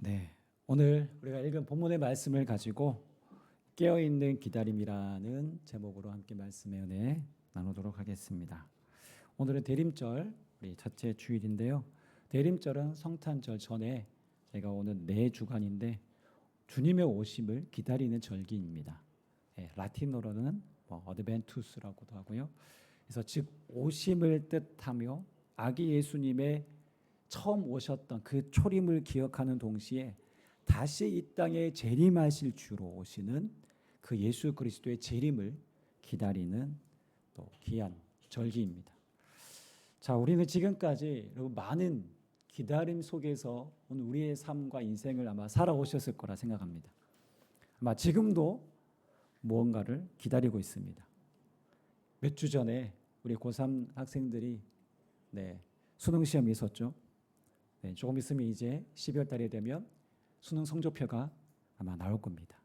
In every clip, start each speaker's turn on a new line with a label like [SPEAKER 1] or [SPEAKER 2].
[SPEAKER 1] 네, 오늘 우리가 읽은 본문의 말씀을 가지고 깨어있는 기다림이라는 제목으로 함께 말씀의 은혜 나누도록 하겠습니다. 오늘은 대림절, 우리 첫째 주일인데요. 대림절은 성탄절 전에 제가 오는 네 주간인데 주님의 오심을 기다리는 절기입니다. 라틴어로는 어드벤투스라고도 하고요. 그래서 즉 오심을 뜻하며 아기 예수님의 처음 오셨던 그 초림을 기억하는 동시에 다시 이 땅에 재림하실 주로 오시는 그 예수 그리스도의 재림을 기다리는 또 귀한 절기입니다. 자, 우리는 지금까지 많은 기다림 속에서 오늘 우리의 삶과 인생을 아마 살아오셨을 거라 생각합니다. 아마 지금도 무언가를 기다리고 있습니다. 몇 주 전에 우리 고3 학생들이 수능 시험이 있었죠. 조금 있으면 이제 12월 달이 되면 수능 성적표가 아마 나올 겁니다.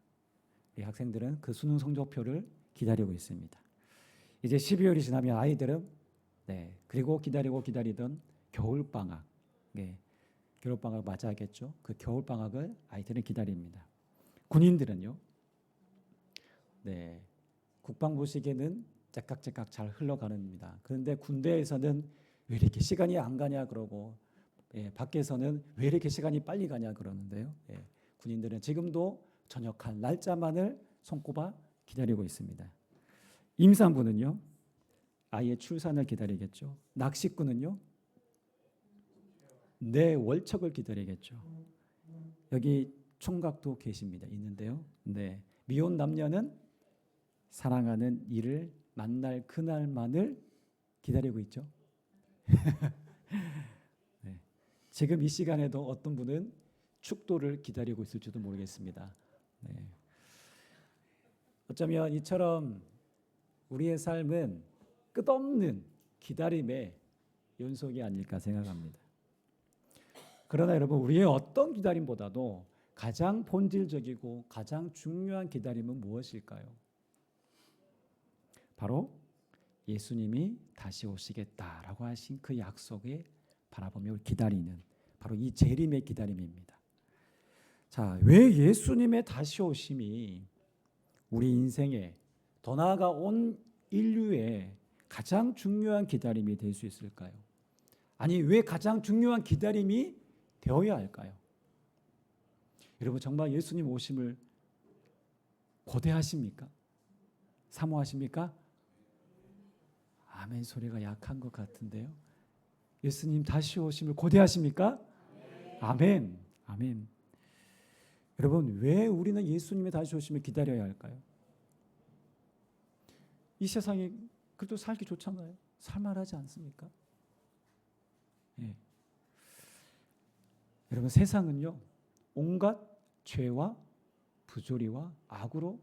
[SPEAKER 1] 우리 학생들은 그 수능 성적표를 기다리고 있습니다. 이제 12월이 지나면 아이들은 그리고 기다리던 겨울방학, 겨울방학 맞아야겠죠. 그 겨울방학을 아이들은 기다립니다. 군인들은요, 국방부 시계는 째깍째깍 잘 흘러가는입니다. 그런데 군대에서는 왜 이렇게 시간이 안 가냐 그러고 밖에서는 왜 이렇게 시간이 빨리 가냐 그러는데요. 군인들은 지금도 전역할 날짜만을 손꼽아 기다리고 있습니다. 임산부는요, 아이의 출산을 기다리겠죠. 낚시꾼은요, 내 월척을 기다리겠죠. 여기 총각도 계십니다. 있는데요. 미혼 남녀는 사랑하는 이를 만날 그날만을 기다리고 있죠. 지금 이 시간에도 어떤 분은 축도를 기다리고 있을지도 모르겠습니다. 어쩌면 이처럼 우리의 삶은 끝없는 기다림의 연속이 아닐까 생각합니다. 그러나 여러분, 우리의 어떤 기다림보다도 가장 본질적이고 가장 중요한 기다림은 무엇일까요? 바로 예수님이 다시 오시겠다라고 하신 그 약속에 바라보며 기다리는 바로 이 재림의 기다림입니다. 자, 왜 예수님의 다시 오심이 우리 인생에 더 나아가 온 인류의 가장 중요한 기다림이 될 수 있을까요? 아니, 왜 가장 중요한 기다림이 되어야 할까요? 여러분, 정말 예수님 오심을 고대하십니까? 사모하십니까? 아멘 소리가 약한 것 같은데요. 예수님 다시 오심을 고대하십니까? 아멘. 아멘. 여러분, 왜 우리는 예수님의 다시 오심을 기다려야 할까요? 이 세상이 그래도 살기 좋잖아요. 살만하지 않습니까? 여러분, 세상은요, 온갖 죄와 부조리와 악으로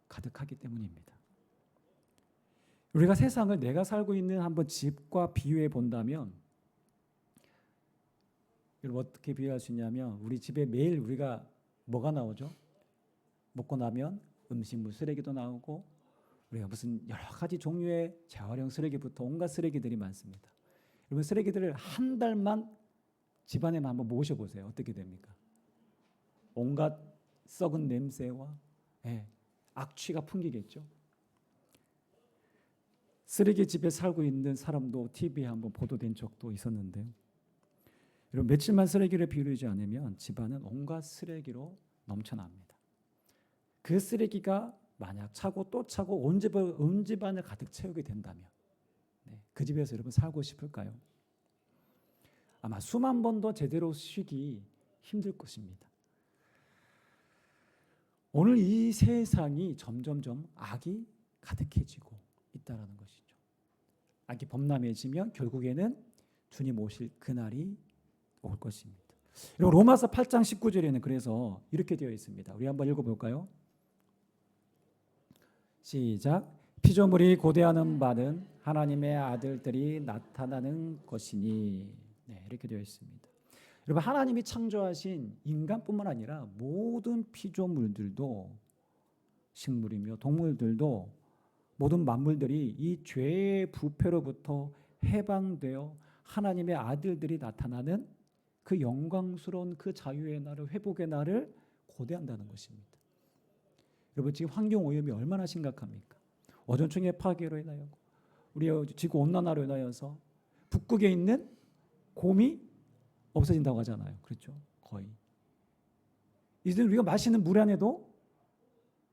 [SPEAKER 1] 가득하기 때문입니다. 우리가 세상을 내가 살고 있는 한번 집과 비유해 본다면, 여러분 어떻게 비유할 수 있냐면, 우리 집에 매일 우리가 뭐가 나오죠? 먹고 나면 음식물 쓰레기도 나오고, 우리가 무슨 여러 가지 종류의 재활용 쓰레기부터 온갖 쓰레기들이 많습니다. 여러분, 쓰레기들을 한 달만 집안에만 한번 모셔보세요. 어떻게 됩니까? 온갖 썩은 냄새와 악취가 풍기겠죠. 쓰레기집에 살고 있는 사람도 TV에 한번 보도된 적도 있었는데요. 여러분, 며칠만 쓰레기를 비우지 않으면 집안은 온갖 쓰레기로 넘쳐납니다. 그 쓰레기가 만약 차고 또 차고 온 집안을 가득 채우게 된다면 그 집에서 여러분 살고 싶을까요? 아마 수만 번도 제대로 쉬기 힘들 것입니다. 오늘 이 세상이 점점점 악이 가득해지고 있다라는 것이죠. 악이 범람해지면 결국에는 주님 오실 그날이 올 것입니다. 로마서 8장 19절에는 그래서 이렇게 되어 있습니다. 우리 한번 읽어볼까요? 시작. 피조물이 고대하는 바는 하나님의 아들들이 나타나는 것이니. 이렇게 되어 있습니다. 여러분, 하나님이 창조하신 인간뿐만 아니라 모든 피조물들도, 식물이며 동물들도, 모든 만물들이 이 죄의 부패로부터 해방되어 하나님의 아들들이 나타나는 그 영광스러운 그 자유의 날을, 회복의 날을 고대한다는 것입니다. 여러분, 지금 환경 오염이 얼마나 심각합니까? 오존층의 파괴로 인하여, 우리 지구 온난화로 인하여서 북극에 있는 곰이 없어진다고 하잖아요. 그렇죠? 거의. 이제 우리가 마시는 물 안에도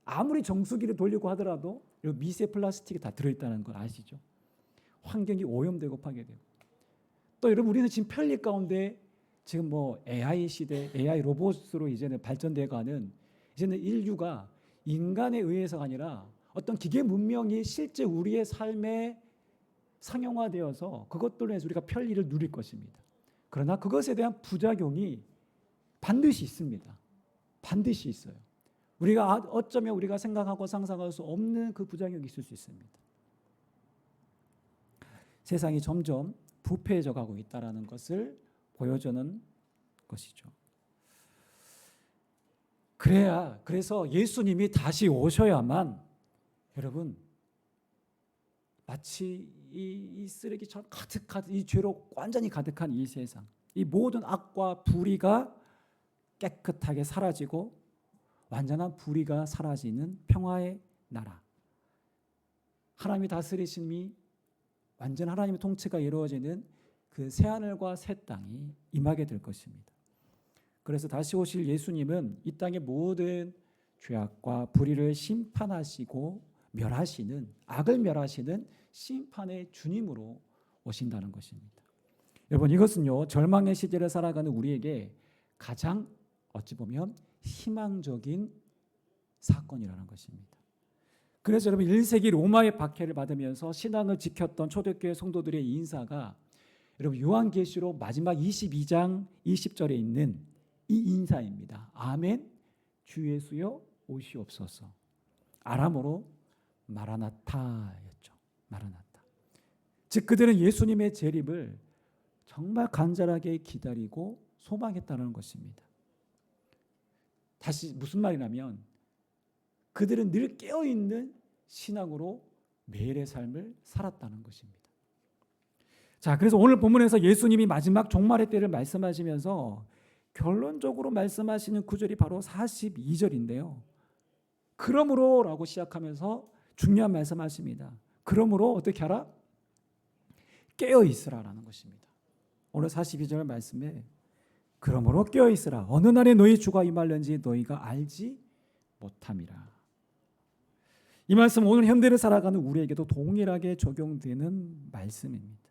[SPEAKER 1] 아무리 정수기를 돌리고 하더라도 미세 플라스틱이 다 들어있다는 걸 아시죠? 환경이 오염되고 파괴되고. 또 여러분, 우리는 지금 편리 가운데 지금 뭐 AI 시대, AI 로봇으로 이제는 발전돼가는, 이제는 인류가 인간에 의해서가 아니라 어떤 기계 문명이 실제 우리의 삶에 상용화되어서 그것들로 해서 우리가 편리를 누릴 것입니다. 그러나 그것에 대한 부작용이 반드시 있습니다. 반드시 있어요. 우리가 어쩌면 우리가 생각하고 상상할 수 없는 그 부작용이 있을 수 있습니다. 세상이 점점 부패해져 가고 있다는 것을 보여주는 것이죠. 그래서 예수님이 다시 오셔야만, 여러분, 마치 이 쓰레기처럼 가득한, 이 죄로 완전히 가득한 이 세상, 이 모든 악과 불의가 깨끗하게 사라지고 완전한 불의가 사라지는 평화의 나라, 하나님이 다스리심이 완전 하나님의 통치가 이루어지는 그 새하늘과 새 땅이 임하게 될 것입니다. 그래서 다시 오실 예수님은 이 땅의 모든 죄악과 불의를 심판하시고 멸하시는, 악을 멸하시는 심판의 주님으로 오신다는 것입니다. 여러분, 이것은요, 절망의 시대를 살아가는 우리에게 가장 어찌 보면 희망적인 사건이라는 것입니다. 그래서 여러분, 1세기 로마의 박해를 받으면서 신앙을 지켰던 초대교회 성도들의 인사가, 여러분, 요한계시록 마지막 22장 20절에 있는 이 인사입니다. 아멘, 주 예수여 오시옵소서. 아람어로 마라나타였죠. 마라나타. 즉 그들은 예수님의 재림을 정말 간절하게 기다리고 소망했다는 것입니다. 다시 무슨 말이냐면, 그들은 늘 깨어있는 신앙으로 매일의 삶을 살았다는 것입니다. 자, 그래서 오늘 본문에서 예수님이 마지막 종말의 때를 말씀하시면서 결론적으로 말씀하시는 구절이 바로 42절인데요. 그러므로 라고 시작하면서 중요한 말씀하십니다. 그러므로 어떻게 하라? 깨어있으라 라는 것입니다. 오늘 42절 말씀에 그러므로 깨어있으라. 어느 날에 너희 주가 임할는지 너희가 알지 못함이라. 이 말씀 오늘 현대를 살아가는 우리에게도 동일하게 적용되는 말씀입니다.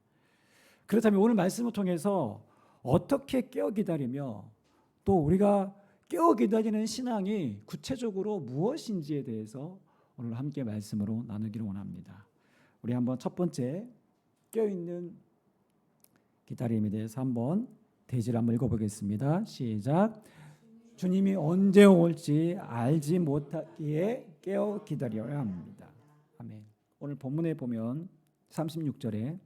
[SPEAKER 1] 그렇다면 오늘 말씀을 통해서 어떻게 깨어 기다리며 또 우리가 깨어 기다리는 신앙이 구체적으로 무엇인지에 대해서 오늘 함께 말씀으로 나누기를 원합니다. 우리 한번 첫 번째 깨어있는 기다림에 대해서 한번 대지를 한번 읽어보겠습니다. 시작. 주님이 언제 올지 알지 못하기에 깨어 기다려야 합니다. 아멘. 오늘 본문에 보면 36절에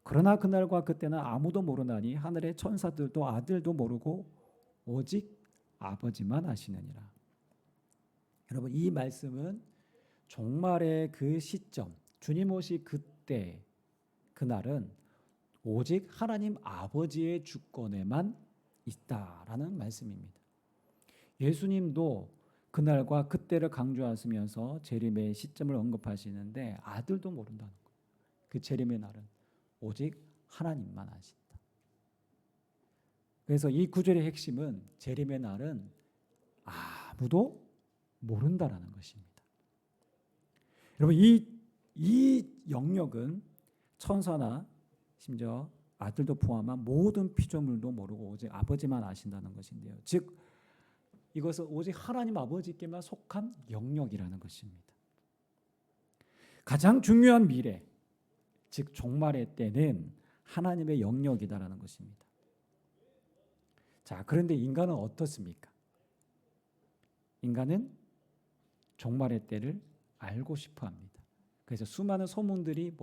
[SPEAKER 1] 그러나 그날과 그때는 아무도 모르나니 하늘의 천사들도 아들도 모르고 오직 아버지만 아시느니라. 여러분, 이 말씀은 종말의 그 시점, 주님 오실 그때, 그날은 오직 하나님 아버지의 주권에만 있다라는 말씀입니다. 예수님도 그날과 그때를 강조하시면서 재림의 시점을 언급하시는데 아들도 모른다는 거예요. 그 재림의 날은 오직 하나님만 아신다. 그래서 이 구절의 핵심은 재림의 날은 아무도 모른다라는 것입니다. 여러분, 이 영역은 천사나 심지어 아들도 포함한 모든 피조물도 모르고 오직 아버지만 아신다는 것인데요. 즉 이것은 오직 하나님 아버지께만 속한 영역이라는 것입니다. 가장 중요한 미래, 즉 종말의 때는 하나님의 영역이다라는 것입니다. 자, 그런데 인간은 어떻습니까? 인간은 종말의 때를 알고 싶어 합니다. 그래서 수많은 소문들이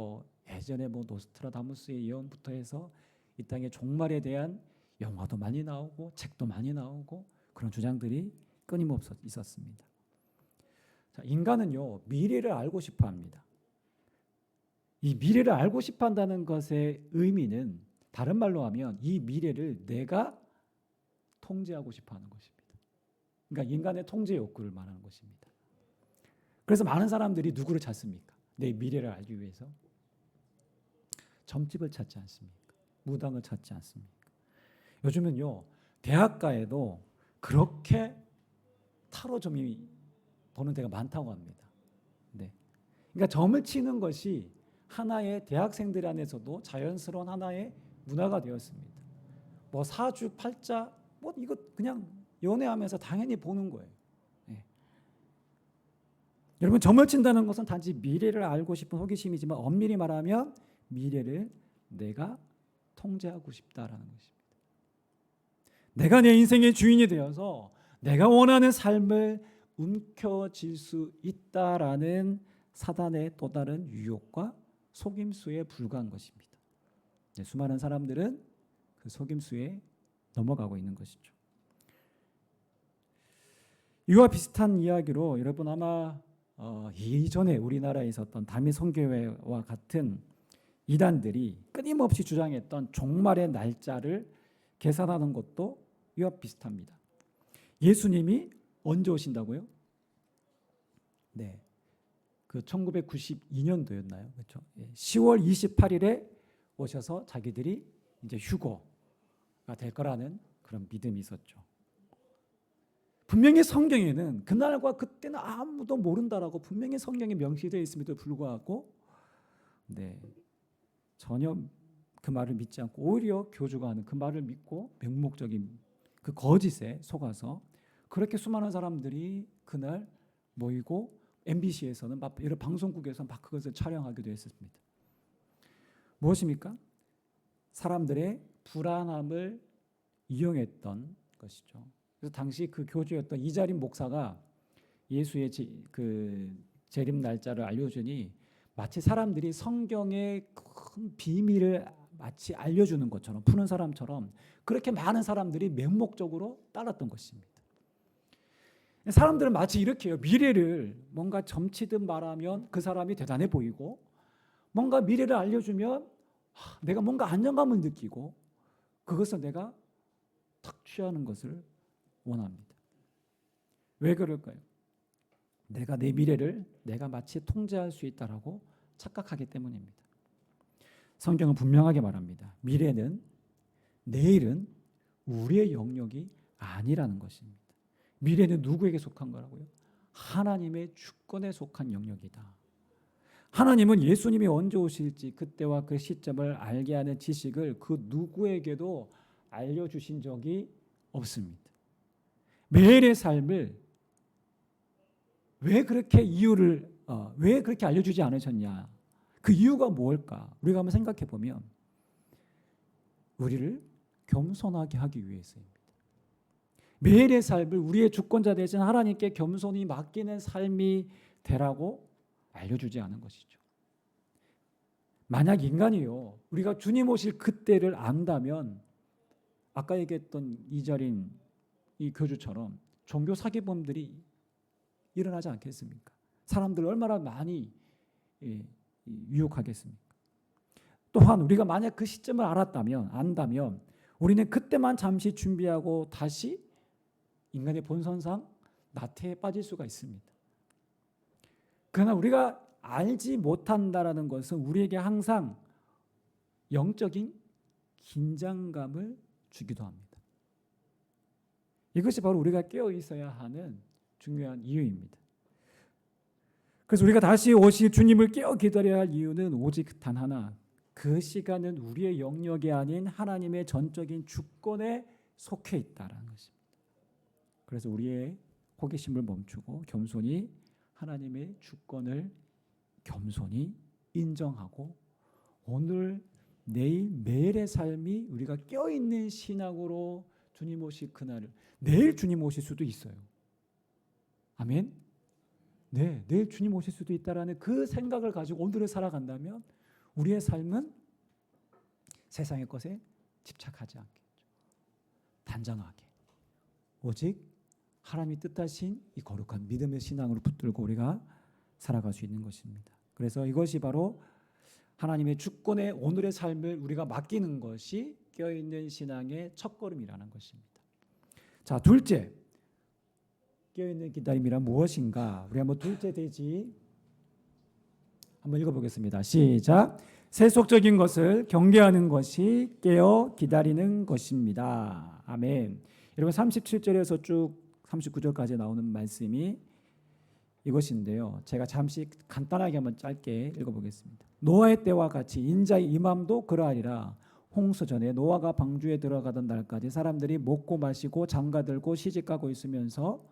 [SPEAKER 1] 예전에 노스트라다무스의 예언부터 해서 이 땅의 종말에 대한 영화도 많이 나오고 책도 많이 나오고 그런 주장들이 끊임없이 있었습니다. 자, 인간은요, 미래를 알고 싶어 합니다. 이 미래를 알고 싶어 한다는 것의 의미는 다른 말로 하면 이 미래를 내가 통제하고 싶어 하는 것입니다. 그러니까 인간의 통제 욕구를 말하는 것입니다. 그래서 많은 사람들이 누구를 찾습니까? 내 미래를 알기 위해서 점집을 찾지 않습니까? 무당을 찾지 않습니까? 요즘은요, 대학가에도 그렇게 타로점이 보는 데가 많다고 합니다. 네. 그러니까 점을 치는 것이 하나의 대학생들 안에서도 자연스러운 하나의 문화가 되었습니다. 뭐 사주, 팔자, 뭐 이거 그냥 연애하면서 당연히 보는 거예요. 네. 여러분, 점을 친다는 것은 단지 미래를 알고 싶은 호기심이지만 엄밀히 말하면 미래를 내가 통제하고 싶다라는 것입니다. 내가 내 인생의 주인이 되어서 내가 원하는 삶을 움켜쥘 수 있다라는 사단의 또 다른 유혹과 속임수에 불과한 것입니다. 네, 수많은 사람들은 그 속임수에 넘어가고 있는 것이죠. 이와 비슷한 이야기로 여러분 아마 이전에 우리나라에 있었던 다미 선교회와 같은 이단들이 끊임없이 주장했던 종말의 날짜를 계산하는 것도 이와 비슷합니다. 예수님이 언제 오신다고요? 네, 그 1992년도였나요? 그렇죠? 10월 28일에 오셔서 자기들이 이제 휴거가 될 거라는 그런 믿음이 있었죠. 분명히 성경에는 그날과 그때는 아무도 모른다라고 분명히 성경에 명시되어 있음에도 불구하고 네, 전혀 그 말을 믿지 않고 오히려 교주가 하는 그 말을 믿고 맹목적인 그 거짓에 속아서 그렇게 수많은 사람들이 그날 모이고 MBC에서는 여러 방송국에서 막 그것을 촬영하기도 했습니다. 무엇입니까? 사람들의 불안함을 이용했던 것이죠. 그래서 당시 그 교주였던 이자림 목사가 예수의 그 재림 날짜를 알려주니 마치 사람들이 성경의 큰 비밀을 마치 알려주는 것처럼 푸는 사람처럼 그렇게 많은 사람들이 맹목적으로 따랐던 것입니다. 사람들은 마치 이렇게 해요. 미래를 뭔가 점치듯 말하면 그 사람이 대단해 보이고 뭔가 미래를 알려주면 내가 뭔가 안정감을 느끼고 그것을 내가 탁 취하는 것을 원합니다. 왜 그럴까요? 내가 내 미래를 내가 마치 통제할 수 있다라고 착각하기 때문입니다. 성경은 분명하게 말합니다. 미래는 내일은 우리의 영역이 아니라는 것입니다. 미래는 누구에게 속한 거라고요? 하나님의 주권에 속한 영역이다. 하나님은 예수님이 언제 오실지 그때와 그 시점을 알게 하는 지식을 그 누구에게도 알려주신 적이 없습니다. 매일의 삶을 왜 그렇게 왜 그렇게 알려주지 않으셨냐? 그 이유가 뭘까? 우리가 한번 생각해 보면 우리를 겸손하게 하기 위해서입니다. 매일의 삶을 우리의 주권자 되신 하나님께 겸손히 맡기는 삶이 되라고 알려주지 않은 것이죠. 만약 인간이요, 우리가 주님 오실 그때를 안다면 아까 얘기했던 이자린 이 교주처럼 종교 사기범들이 일어나지 않겠습니까? 사람들 얼마나 많이 유혹하겠습니까? 또한 우리가 만약 그 시점을 안다면 우리는 그때만 잠시 준비하고 다시 인간의 본성상 나태에 빠질 수가 있습니다. 그러나 우리가 알지 못한다라는 것은 우리에게 항상 영적인 긴장감을 주기도 합니다. 이것이 바로 우리가 깨어 있어야 하는 중요한 이유입니다. 그래서 우리가 다시 오실 주님을 깨어 기다려야 할 이유는 오직 단 하나, 그 시간은 우리의 영역이 아닌 하나님의 전적인 주권에 속해 있다라는 것입니다. 그래서 우리의 호기심을 멈추고 겸손히 하나님의 주권을 겸손히 인정하고 오늘 내일 매일의 삶이 우리가 껴있는 신앙으로 주님 오실 그날을, 내일 주님 오실 수도 있어요. 아멘. 네, 내일 주님 오실 수도 있다라는 그 생각을 가지고 오늘을 살아간다면 우리의 삶은 세상의 것에 집착하지 않겠죠. 단정하게 오직 하나님이 뜻하신 이 거룩한 믿음의 신앙으로 붙들고 우리가 살아갈 수 있는 것입니다. 그래서 이것이 바로 하나님의 주권에 오늘의 삶을 우리가 맡기는 것이 껴있는 신앙의 첫걸음이라는 것입니다. 자, 둘째, 깨어있는 기다림이란 무엇인가? 우리 한번 둘째 대지 한번 읽어보겠습니다. 시작. 세속적인 것을 경계하는 것이 깨어 기다리는 것입니다. 아멘. 여러분 37절에서 쭉 39절까지 나오는 말씀이 이것인데요. 제가 잠시 간단하게 한번 짧게 읽어보겠습니다. 노아의 때와 같이 인자의 임함도 그러하리라. 홍수 전에 노아가 방주에 들어가던 날까지 사람들이 먹고 마시고 장가들고 시집가고 있으면서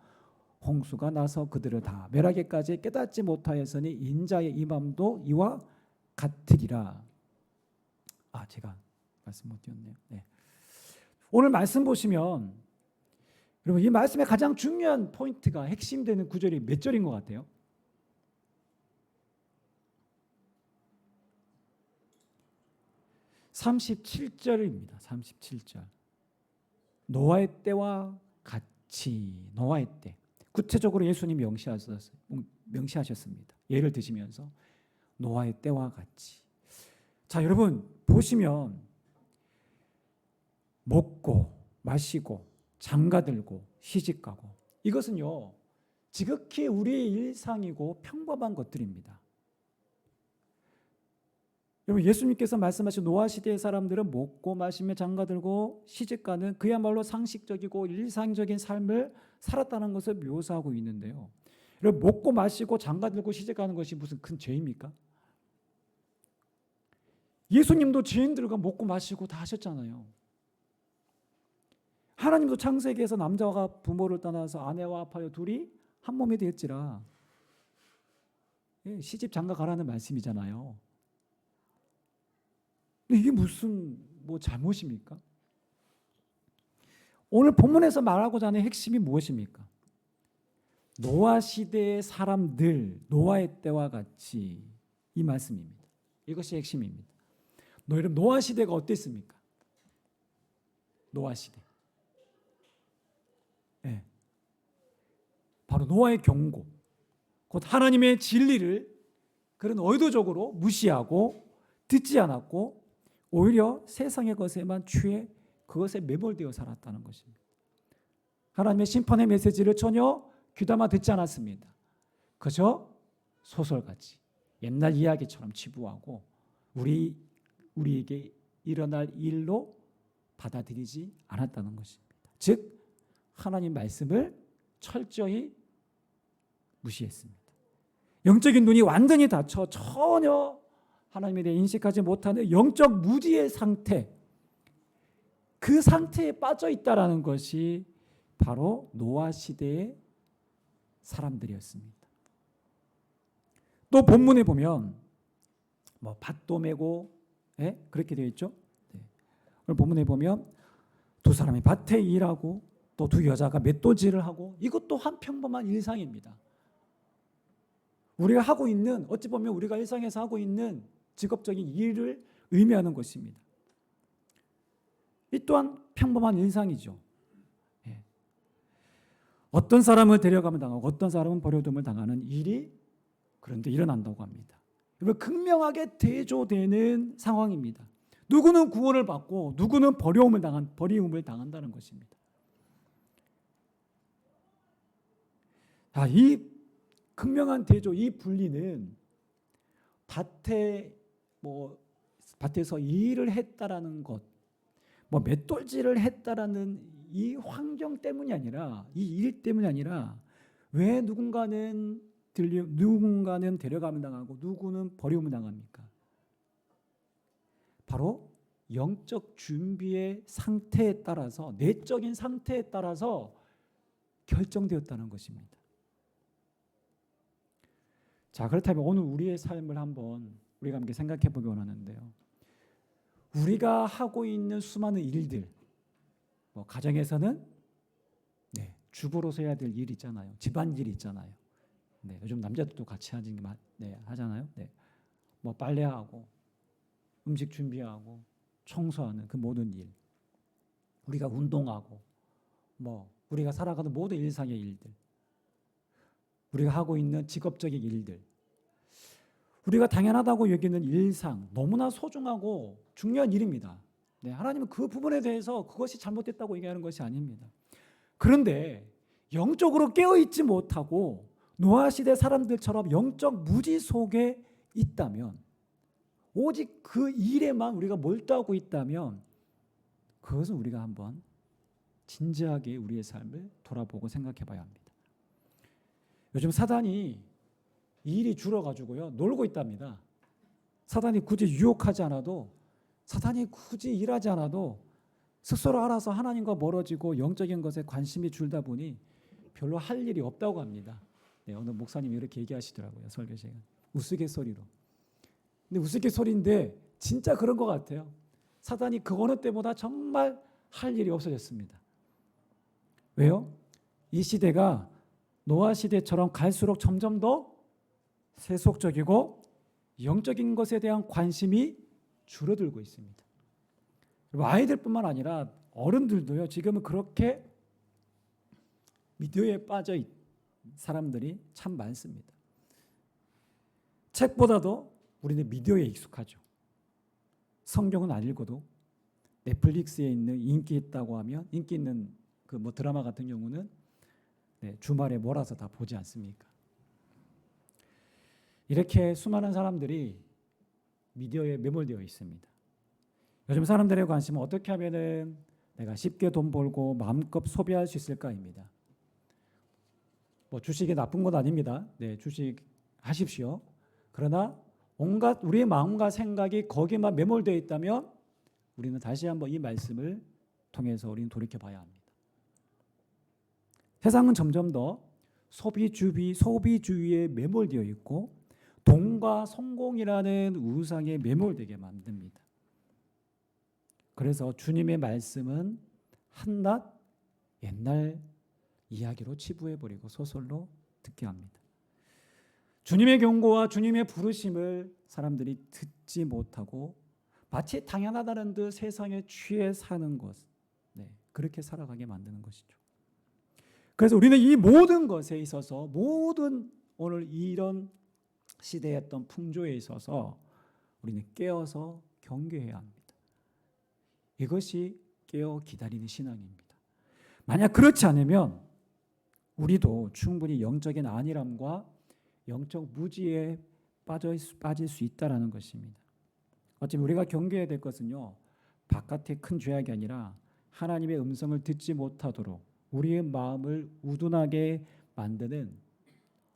[SPEAKER 1] 홍수가 나서 그들을 다 멸하기까지 깨닫지 못하였으니 인자의 임함도 이와 같으리라. 제가 말씀 못 드렸네요. 네. 오늘 말씀 보시면 여러분 이 말씀의 가장 중요한 포인트가 핵심되는 구절이 몇 절인 것 같아요? 37절입니다. 37절. 노아의 때와 같이. 노아의 때. 구체적으로 예수님이 명시하셨습니다. 예를 드시면서 노아의 때와 같이. 자, 여러분 보시면 먹고 마시고 장가들고 시집가고 이것은요 지극히 우리의 일상이고 평범한 것들입니다. 여러분 예수님께서 말씀하신 노아 시대의 사람들은 먹고 마시며 장가들고 시집가는 그야말로 상식적이고 일상적인 삶을 살았다는 것을 묘사하고 있는데요. 여러분 먹고 마시고 장가들고 시집가는 것이 무슨 큰 죄입니까? 예수님도 죄인들과 먹고 마시고 다 하셨잖아요. 하나님도 창세기에서 남자가 부모를 떠나서 아내와 합하여 둘이 한 몸이 되었지라. 시집 장가 가라는 말씀이잖아요. 근데 이게 무슨 잘못입니까? 오늘 본문에서 말하고자 하는 핵심이 무엇입니까? 노아 시대의 사람들, 노아의 때와 같이 이 말씀입니다. 이것이 핵심입니다. 여러분 노아 시대가 어땠습니까? 노아 시대. 네. 바로 노아의 경고, 곧 하나님의 진리를 그런 의도적으로 무시하고 듣지 않았고 오히려 세상의 것에만 취해 그것에 매몰되어 살았다는 것입니다. 하나님의 심판의 메시지를 전혀 귀담아 듣지 않았습니다. 그저 소설같이 옛날 이야기처럼 치부하고 우리에게 일어날 일로 받아들이지 않았다는 것입니다. 즉 하나님 말씀을 철저히 무시했습니다. 영적인 눈이 완전히 닫혀 전혀 하나님에 대해 인식하지 못하는 영적 무지의 상태, 그 상태에 빠져 있다라는 것이 바로 노아 시대의 사람들이었습니다. 또 본문에 보면 밭도 메고 그렇게 되어 있죠. 오늘 본문에 보면 두 사람이 밭에 일하고 또 두 여자가 맷도질을 하고 이것도 한 평범한 일상입니다. 우리가 하고 있는 어찌 보면 우리가 일상에서 하고 있는 직업적인 일을 의미하는 것입니다. 이 또한 평범한 일상이죠. 어떤 사람을 데려가면 당하고 어떤 사람은 버려둠을 당하는 일이 그런데 일어난다고 합니다. 극명하게 대조되는 상황입니다. 누구는 구원을 받고 누구는 버리움을 당한다는 것입니다. 이 극명한 대조, 이 분리는 밭에서 일을 했다라는 것, 맷돌질을 했다라는 이 환경 때문이 아니라, 이 일 때문이 아니라 왜 누군가는 데려가면 당하고 누구는 버리움을 당합니까? 바로 영적 준비의 상태에 따라서, 내적인 상태에 따라서 결정되었다는 것입니다. 자, 그렇다면 오늘 우리의 삶을 한번 우리가 함께 생각해 보기 원하는데요. 우리가 하고 있는 수많은 일들, 가정에서는 주부로서 해야 될 일 있잖아요. 집안일 있잖아요. 요즘 남자들도 같이 하잖아요. 빨래하고 음식 준비하고 청소하는 그 모든 일, 우리가 운동하고 우리가 살아가는 모든 일상의 일들, 우리가 하고 있는 직업적인 일들, 우리가 당연하다고 여기는 일상, 너무나 소중하고 중요한 일입니다. 하나님은 그 부분에 대해서 그것이 잘못됐다고 얘기하는 것이 아닙니다. 그런데 영적으로 깨어있지 못하고 노아 시대 사람들처럼 영적 무지 속에 있다면, 오직 그 일에만 우리가 몰두하고 있다면, 그것은 우리가 한번 진지하게 우리의 삶을 돌아보고 생각해 봐야 합니다. 요즘 사단이 이 일이 줄어가지고요 놀고 있답니다. 사단이 굳이 유혹하지 않아도, 사단이 굳이 일하지 않아도 스스로 알아서 하나님과 멀어지고 영적인 것에 관심이 줄다 보니 별로 할 일이 없다고 합니다. 네, 어느 목사님이 이렇게 얘기하시더라고요. 설교 시간 우스갯소리로. 근데 우스갯소리인데 진짜 그런 것 같아요. 사단이 그 어느 때보다 정말 할 일이 없어졌습니다. 왜요? 이 시대가 노아 시대처럼 갈수록 점점 더 세속적이고 영적인 것에 대한 관심이 줄어들고 있습니다. 아이들뿐만 아니라 어른들도요, 지금은 그렇게 미디어에 빠져 있는 사람들이 참 많습니다. 책보다도 우리는 미디어에 익숙하죠. 성경은 안 읽어도 넷플릭스에 있는 인기 있다고 하면, 인기 있는 그 드라마 같은 경우는 주말에 몰아서 다 보지 않습니까? 이렇게 수많은 사람들이 미디어에 매몰되어 있습니다. 요즘 사람들의 관심은 어떻게 하면은 내가 쉽게 돈 벌고 마음껏 소비할 수 있을까입니다. 주식이 나쁜 건 아닙니다. 네, 주식 하십시오. 그러나 온갖 우리의 마음과 생각이 거기만 매몰되어 있다면 우리는 다시 한번 이 말씀을 통해서 우리는 돌이켜 봐야 합니다. 세상은 점점 더 소비주의에 매몰되어 있고 돈과 성공이라는 우상에 매몰되게 만듭니다. 그래서 주님의 말씀은 한낱 옛날 이야기로 치부해버리고 소설로 듣게 합니다. 주님의 경고와 주님의 부르심을 사람들이 듣지 못하고 마치 당연하다는 듯 세상에 취해 사는 것, 그렇게 살아가게 만드는 것이죠. 그래서 우리는 이 모든 것에 있어서, 모든 오늘 이런 시대의 어떤 풍조에 있어서 우리는 깨어서 경계해야 합니다. 이것이 깨어 기다리는 신앙입니다. 만약 그렇지 않으면 우리도 충분히 영적인 안일함과 영적 무지에 빠질 수 있다는 것입니다. 어쩌면 우리가 경계해야 될 것은요, 바깥의 큰 죄악이 아니라 하나님의 음성을 듣지 못하도록 우리의 마음을 우둔하게 만드는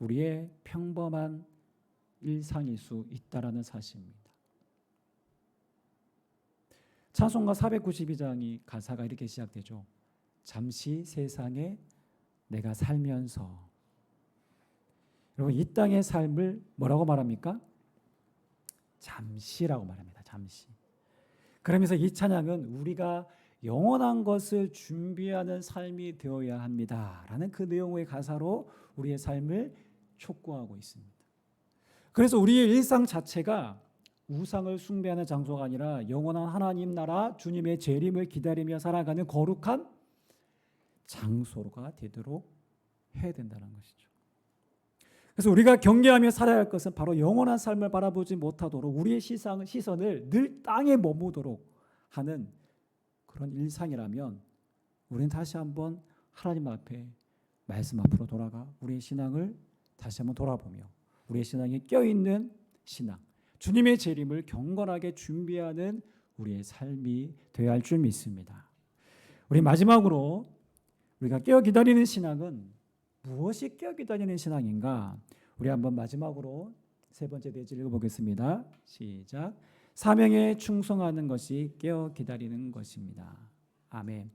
[SPEAKER 1] 우리의 평범한 일상일 수 있다는 사실입니다. 찬송가 492장이 가사가 이렇게 시작되죠. 잠시 세상에 내가 살면서. 여러분, 이 땅의 삶을 뭐라고 말합니까? 잠시라고 말합니다. 잠시. 그러면서 이 찬양은 우리가 영원한 것을 준비하는 삶이 되어야 합니다라는 그 내용의 가사로 우리의 삶을 촉구하고 있습니다. 그래서 우리의 일상 자체가 우상을 숭배하는 장소가 아니라 영원한 하나님 나라 주님의 재림을 기다리며 살아가는 거룩한 장소가 되도록 해야 된다는 것이죠. 그래서 우리가 경계하며 살아야 할 것은 바로 영원한 삶을 바라보지 못하도록 우리의 시선을 늘 땅에 머무도록 하는 그런 일상이라면 우리는 다시 한번 하나님 앞에 말씀 앞으로 돌아가 우리의 신앙을 다시 한번 돌아보며 우리의 신앙이 껴있는 신앙, 주님의 재림을 경건하게 준비하는 우리의 삶이 되어야 할 줄 믿습니다. 우리 마지막으로 우리가 깨어 기다리는 신앙은 무엇이 깨어 기다리는 신앙인가? 우리 한번 마지막으로 세 번째 대지를 읽어보겠습니다. 시작. 사명에 충성하는 것이 깨어 기다리는 것입니다. 아멘.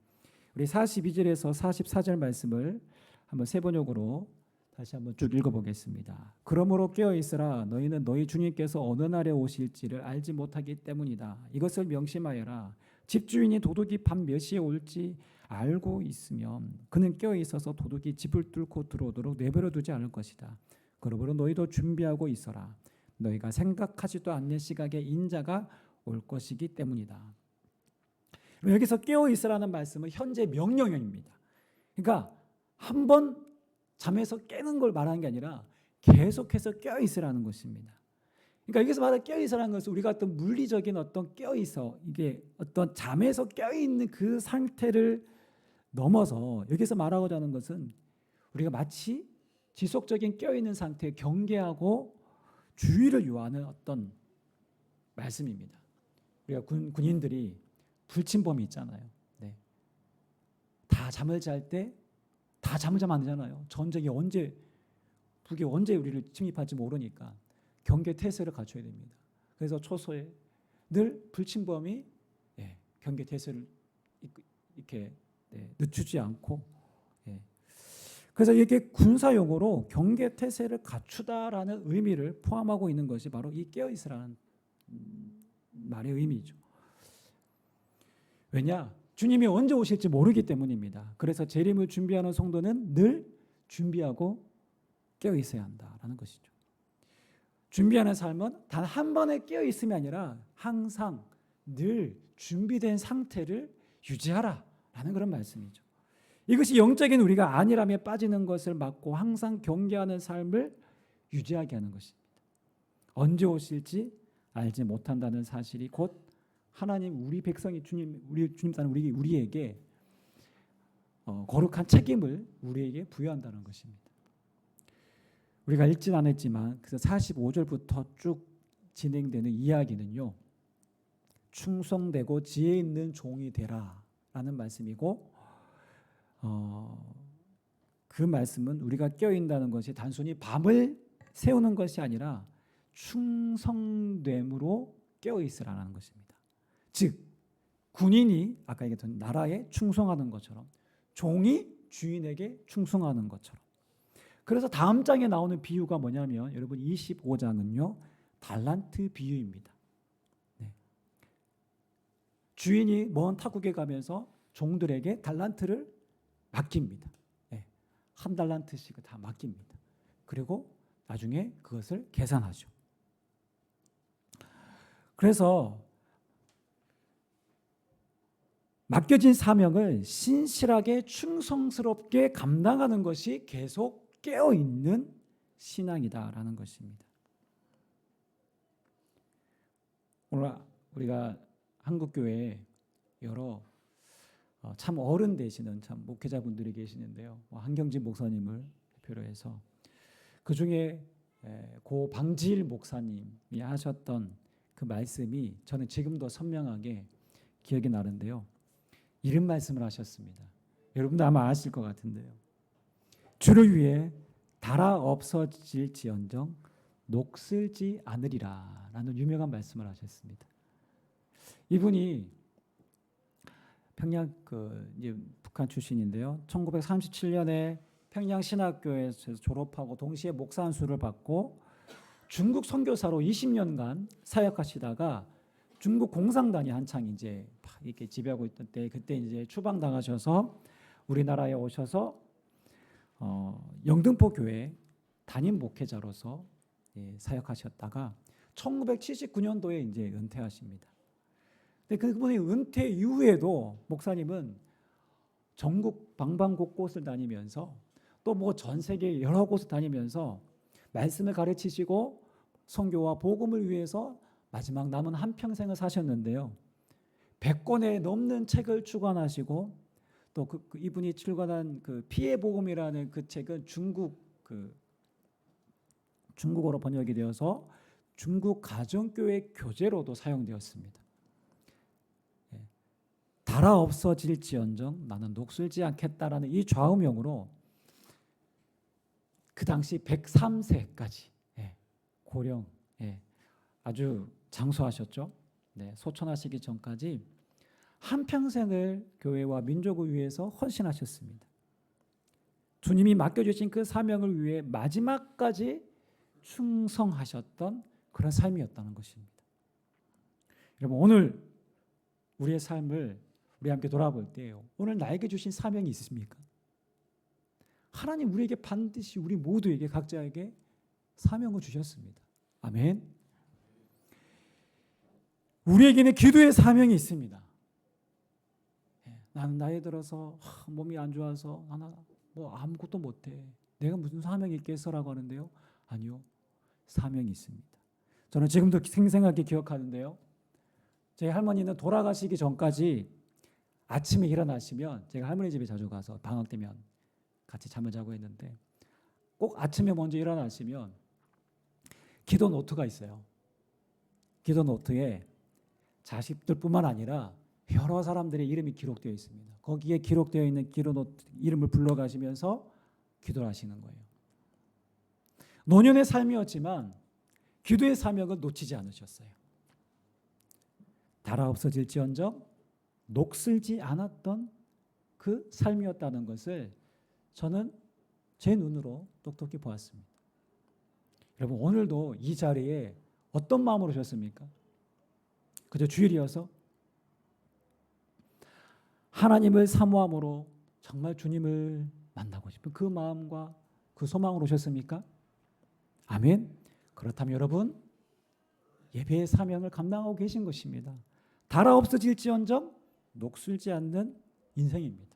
[SPEAKER 1] 우리 42절에서 44절 말씀을 한번 세 번역으로 다시 한번 쭉 읽어보겠습니다. 그러므로 깨어 있으라. 너희는 너희 주님께서 어느 날에 오실지를 알지 못하기 때문이다. 이것을 명심하여라. 집주인이 도둑이 밤 몇 시에 올지 알고 있으면 그는 깨어 있어서 도둑이 집을 뚫고 들어오도록 내버려 두지 않을 것이다. 그러므로 너희도 준비하고 있어라. 너희가 생각하지도 않는 시각에 인자가 올 것이기 때문이다. 여기서 깨어 있으라는 말씀은 현재 명령형입니다. 그러니까 한번 잠에서 깨는 걸 말하는 게 아니라 계속해서 깨어 있으라는 것입니다. 그러니까 여기서 말하는 깨어 있으라는 것은 우리가 어떤 물리적인 어떤 깨어 있어, 이게 어떤 잠에서 깨어 있는 그 상태를 넘어서 여기서 말하고자 하는 것은 우리가 마치 지속적인 깨어있는 상태에 경계하고 주의를 요하는 어떤 말씀입니다. 우리가 군인들이 불침범이 있잖아요. 네. 다 잠을 잘 때 다 잠을 자면 안 되잖아요. 전쟁이 언제 북이 언제 우리를 침입할지 모르니까 경계 태세를 갖춰야 됩니다. 그래서 초소에 늘 불침범이 경계 태세를 이렇게 늦추지 않고 그래서 이게 군사용어로 경계 태세를 갖추다라는 의미를 포함하고 있는 것이 바로 이 깨어있으라는 말의 의미죠. 왜냐? 주님이 언제 오실지 모르기 때문입니다. 그래서 재림을 준비하는 성도는 늘 준비하고 깨어 있어야 한다라는 것이죠. 준비하는 삶은 단 한 번에 깨어 있음이 아니라 항상 늘 준비된 상태를 유지하라라는 그런 말씀이죠. 이것이 영적인 우리가 안일함에 빠지는 것을 막고 항상 경계하는 삶을 유지하게 하는 것입니다. 언제 오실지 알지 못한다는 사실이 곧 하나님 우리 백성이 우리 주님 따는 우리에게 거룩한 책임을 우리에게 부여한다는 것입니다. 우리가 읽진 않았지만 그래서 45절부터 쭉 진행되는 이야기는요. 충성되고 지혜 있는 종이 되라라는 말씀이고 그 말씀은 우리가 깨어있다는 것이 단순히 밤을 새우는 것이 아니라 충성됨으로 깨어있으라는 것입니다. 즉 군인이 아까 얘기했던 나라에 충성하는 것처럼 종이 주인에게 충성하는 것처럼 그래서 다음 장에 나오는 비유가 뭐냐면 여러분 25장은요 달란트 비유입니다. 주인이 먼 타국에 가면서 종들에게 달란트를 맡깁니다. 한 달란트씩을 다 맡깁니다. 그리고 나중에 그것을 계산하죠. 그래서 맡겨진 사명을 신실하게 충성스럽게 감당하는 것이 계속 깨어있는 신앙이다라는 것입니다. 오늘 우리가 한국교회에 여러 참 어른 되시는 참 목회자분들이 계시는데요. 한경진 목사님을 대표로 해서 그 중에 고 방지일 목사님이 하셨던 그 말씀이 저는 지금도 선명하게 기억이 나는데요. 이런 말씀을 하셨습니다. 여러분도 아마 아실 것 같은데요. 주를 위해 달아 없어질지언정 녹슬지 않으리라 라는 유명한 말씀을 하셨습니다. 이분이 평양 이제 북한 출신인데요. 1937년에 평양 신학교에서 졸업하고 동시에 목사 안수를 받고 중국 선교사로 20년간 사역하시다가 중국 공산당이 한창 이제 이렇게 지배하고 있던 때 그때 이제 추방당하셔서 우리나라에 오셔서 영등포 교회 담임 목회자로서 사역하셨다가 1979년도에 이제 은퇴하십니다. 근데 그분의 은퇴 이후에도 목사님은 전국 방방곳곳을 다니면서 또 뭐 전 세계 여러 곳을 다니면서 말씀을 가르치시고 선교와 복음을 위해서 마지막 남은 한평생을 사셨는데요. 100권에 넘는 책을 출간하시고 또 이분이 출간한 그 피해 복음이라는 그 책은 중국어로 번역이 되어서 중국 가정교회 교재로도 사용되었습니다. 달아 없어질지언정 나는 녹슬지 않겠다라는 이 좌우명으로 그 당시 103세까지 고령 아주 장수하셨죠. 소천하시기 전까지 한평생을 교회와 민족을 위해서 헌신하셨습니다. 주님이 맡겨주신 그 사명을 위해 마지막까지 충성하셨던 그런 삶이었다는 것입니다. 여러분 오늘 우리의 삶을 우리 함께 돌아볼 때요. 오늘 나에게 주신 사명이 있으십니까? 하나님 우리에게 반드시 우리 모두에게 각자에게 사명을 주셨습니다. 아멘. 우리에게는 기도의 사명이 있습니다. 나는 나이 들어서 몸이 안 좋아서 나는 뭐 아무것도 못해. 내가 무슨 사명이 있겠어라고 하는데요. 아니요. 사명이 있습니다. 저는 지금도 생생하게 기억하는데요. 제 할머니는 돌아가시기 전까지 아침에 일어나시면, 제가 할머니 집에 자주 가서 방학 때면 같이 잠을 자고 했는데, 꼭 아침에 먼저 일어나시면 기도 노트가 있어요. 기도 노트에 자식들뿐만 아니라 여러 사람들의 이름이 기록되어 있습니다. 거기에 기록되어 있는 기도 노트 이름을 불러가시면서 기도를 하시는 거예요. 노년의 삶이었지만 기도의 사명을 놓치지 않으셨어요. 달아 없어질지언정 녹슬지 않았던 그 삶이었다는 것을 저는 제 눈으로 똑똑히 보았습니다. 여러분, 오늘도 이 자리에 어떤 마음으로 오셨습니까? 그저 주일이어서? 하나님을 사모함으로 정말 주님을 만나고 싶은 그 마음과 그 소망으로 오셨습니까? 아멘. 그렇다면 여러분, 예배의 사명을 감당하고 계신 것입니다. 달아 없어질지언정 녹슬지 않는 인생입니다.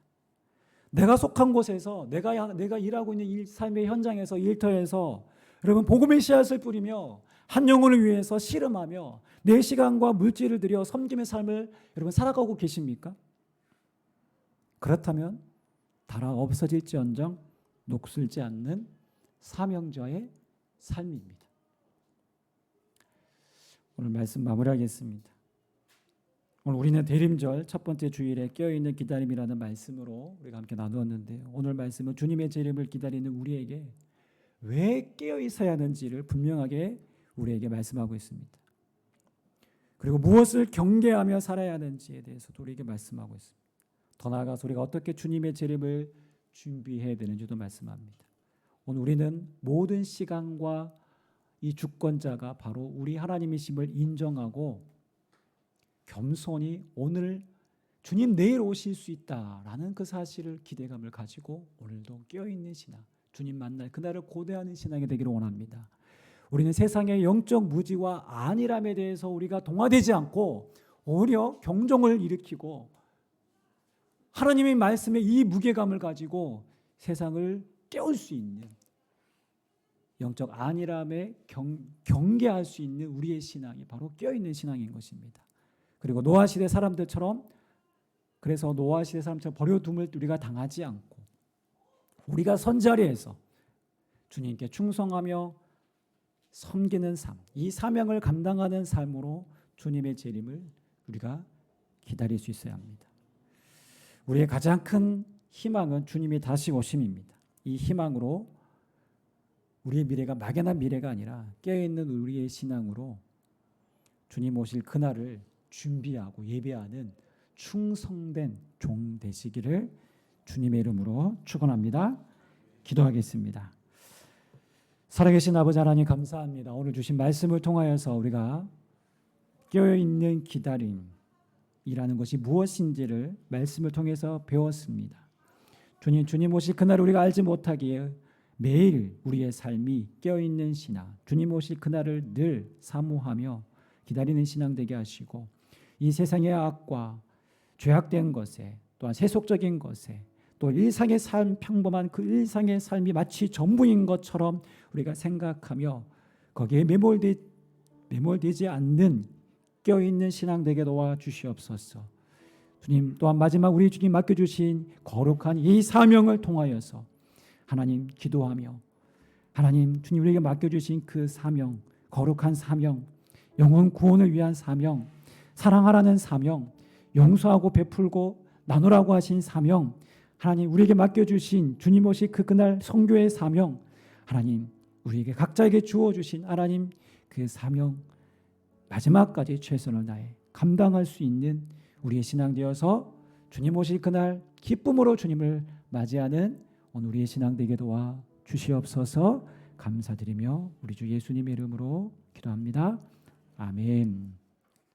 [SPEAKER 1] 내가 속한 곳에서, 내가 일하고 있는 삶의 현장에서, 일터에서 여러분 복음의 씨앗을 뿌리며 한 영혼을 위해서 씨름하며 내 시간과 물질을 들여 섬김의 삶을 여러분 살아가고 계십니까? 그렇다면 달아 없어질지언정 녹슬지 않는 사명자의 삶입니다. 오늘 말씀 마무리하겠습니다. 오늘 우리는 대림절 첫 번째 주일에 깨어있는 기다림이라는 말씀으로 우리가 함께 나누었는데요. 오늘 말씀은 주님의 재림을 기다리는 우리에게 왜 깨어 있어야 하는지를 분명하게 우리에게 말씀하고 있습니다. 그리고 무엇을 경계하며 살아야 하는지에 대해서도 우리에게 말씀하고 있습니다. 더 나아가서 우리가 어떻게 주님의 재림을 준비해야 되는지도 말씀합니다. 오늘 우리는 모든 시간과 이 주권자가 바로 우리 하나님이심을 인정하고 겸손히 오늘 주님 내일 오실 수 있다라는 그 사실을 기대감을 가지고 오늘도 깨어있는 신앙, 주님 만날 그날을 고대하는 신앙이 되기를 원합니다. 우리는 세상의 영적 무지와 안일함에 대해서 우리가 동화되지 않고 오히려 경종을 일으키고 하나님의 말씀에 이 무게감을 가지고 세상을 깨울 수 있는 영적 안일함에 경계할 수 있는 우리의 신앙이 바로 깨어있는 신앙인 것입니다. 그리고 노아 시대 사람들처럼, 그래서 노아 시대 사람처럼 버려둠을 우리가 당하지 않고 우리가 선자리에서 주님께 충성하며 섬기는 삶, 이 사명을 감당하는 삶으로 주님의 재림을 우리가 기다릴 수 있어야 합니다. 우리의 가장 큰 희망은 주님이 다시 오심입니다. 이 희망으로 우리의 미래가 막연한 미래가 아니라 깨어있는 우리의 신앙으로 주님 오실 그날을 준비하고 예배하는 충성된 종 되시기를 주님의 이름으로 축원합니다. 기도하겠습니다. 살아계신 아버지 하나님 감사합니다. 오늘 주신 말씀을 통하여서 우리가 깨어있는 기다림이라는 것이 무엇인지를 말씀을 통해서 배웠습니다. 주님 오실 그날 우리가 알지 못하기에 매일 우리의 삶이 깨어있는 신앙, 주님 오실 그날을 늘 사모하며 기다리는 신앙 되게 하시고 이 세상의 악과 죄악된 것에 또한 세속적인 것에 또 일상의 삶, 평범한 그 일상의 삶이 마치 전부인 것처럼 우리가 생각하며 거기에 매몰되지 않는 깨어있는 신앙 되게 도와주시옵소서. 주님, 또한 마지막 우리 주님 맡겨주신 거룩한 이 사명을 통하여서 하나님 기도하며 하나님 주님 우리에게 맡겨주신 그 사명, 거룩한 사명, 영혼 구원을 위한 사명, 사랑하라는 사명, 용서하고 베풀고 나누라고 하신 사명, 하나님 우리에게 맡겨주신 주님 오실 그날 선교의 사명, 하나님 우리에게 각자에게 주어주신 하나님 그 사명 마지막까지 최선을 다해 감당할 수 있는 우리의 신앙 되어서 주님 오실 그날 기쁨으로 주님을 맞이하는 오늘 우리의 신앙 되게 도와 주시옵소서. 감사드리며 우리 주 예수님의 이름으로 기도합니다. 아멘.